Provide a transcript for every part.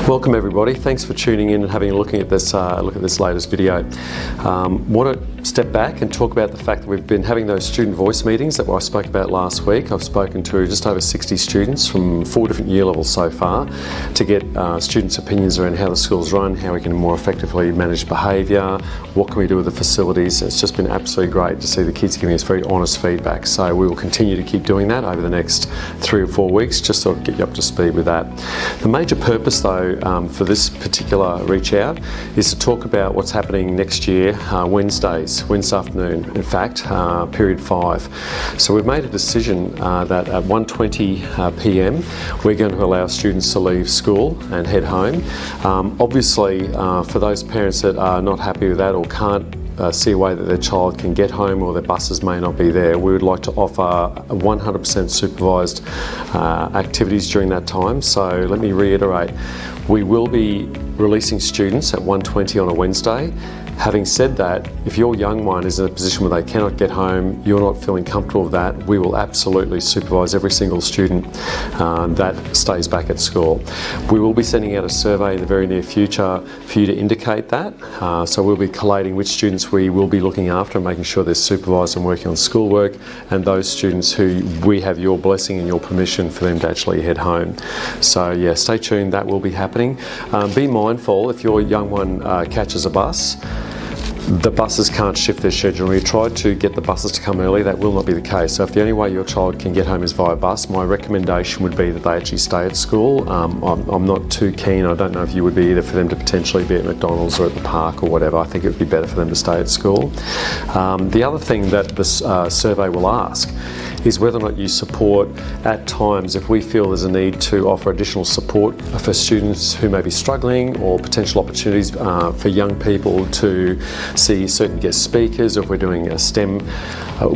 Welcome everybody. Thanks for tuning in and having a look at this latest video. Want to step back and talk about the fact that we've been having those student voice meetings that I spoke about last week. I've spoken to just over 60 students from 4 different year levels so far to get students' opinions around how the school's run, how we can more effectively manage behaviour, what can we do with the facilities. It's just been absolutely great to see the kids giving us very honest feedback. So we will continue to keep doing that over the next 3 or 4 weeks, just sort of get you up to speed with that. The major purpose though for this particular reach out is to talk about what's happening next year, Wednesday afternoon, in fact, period 5. So we've made a decision that at 1:20 p.m. we're going to allow students to leave school and head home. Obviously, for those parents that are not happy with that or can't see a way that their child can get home or their buses may not be there, we would like to offer 100% supervised activities during that time. So let me reiterate, we will be releasing students at 1:20 on a Wednesday. Having said that, if your young one is in a position where they cannot get home, you're not feeling comfortable with that, we will absolutely supervise every single student that stays back at school. We will be sending out a survey in the very near future for you to indicate that. So we'll be collating which students we will be looking after and making sure they're supervised and working on schoolwork, and those students who we have your blessing and your permission for them to actually head home. So yeah, stay tuned, that will be happening. Be mindful if your young one catches a bus, the buses can't shift their schedule. We've tried to get the buses to come early, that will not be the case. So if the only way your child can get home is via bus, my recommendation would be that they actually stay at school. I'm not too keen, I don't know if you would be either, for them to potentially be at McDonald's or at the park or whatever. I think it would be better for them to stay at school. The other thing that this survey will ask is whether or not you support at times, if we feel there's a need to offer additional support for students who may be struggling, or potential opportunities for young people to see certain guest speakers, or if we're doing a STEM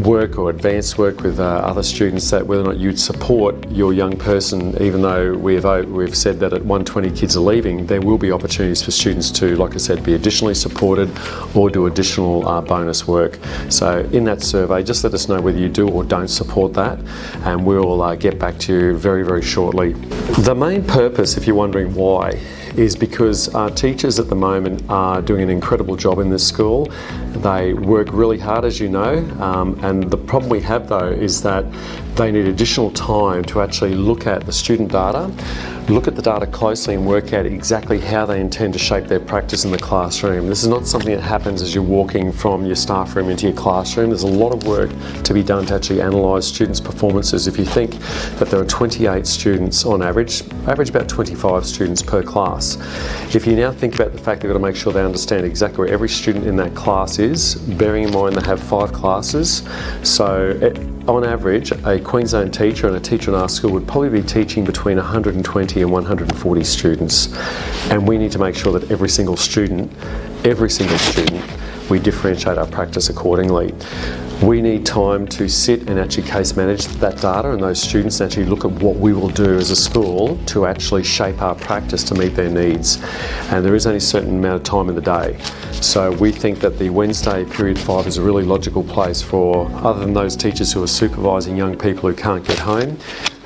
work or advanced work with other students, that whether or not you'd support your young person, even though we've said that at 1:20 kids are leaving, there will be opportunities for students to, like I said, be additionally supported or do additional bonus work. So in that survey, just let us know whether you do or don't support that, and we'll get back to you very, very shortly. The main purpose, if you're wondering why, is because teachers at the moment are doing an incredible job in this school. They work really hard, as you know, and the problem we have though is that they need additional time to actually look at the student data, look at the data closely and work out exactly how they intend to shape their practice in the classroom. This is not something that happens as you're walking from your staff room into your classroom. There's a lot of work to be done to actually analyse students' performances. If you think that there are 28 students on average about 25 students per class. If you now think about the fact they've got to make sure they understand exactly where every student in that class is, bearing in mind they have 5 classes, so on average, a Queensland teacher and a teacher in our school would probably be teaching between 120 and 140 students. And we need to make sure that every single student, we differentiate our practice accordingly. We need time to sit and actually case manage that data and those students, and actually look at what we will do as a school to actually shape our practice to meet their needs. And there is only a certain amount of time in the day. So we think that the Wednesday period 5 is a really logical place for, other than those teachers who are supervising young people who can't get home,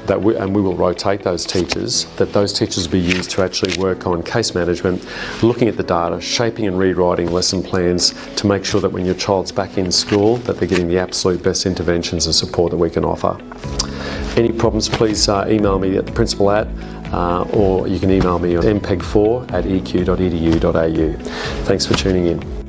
and we will rotate those teachers, that those teachers will be used to actually work on case management, looking at the data, shaping and rewriting lesson plans to make sure that when your child's back in school, that they're getting the absolute best interventions and support that we can offer. Any problems, please email me at the principal or you can email me on mpeg4@eq.edu.au. Thanks for tuning in.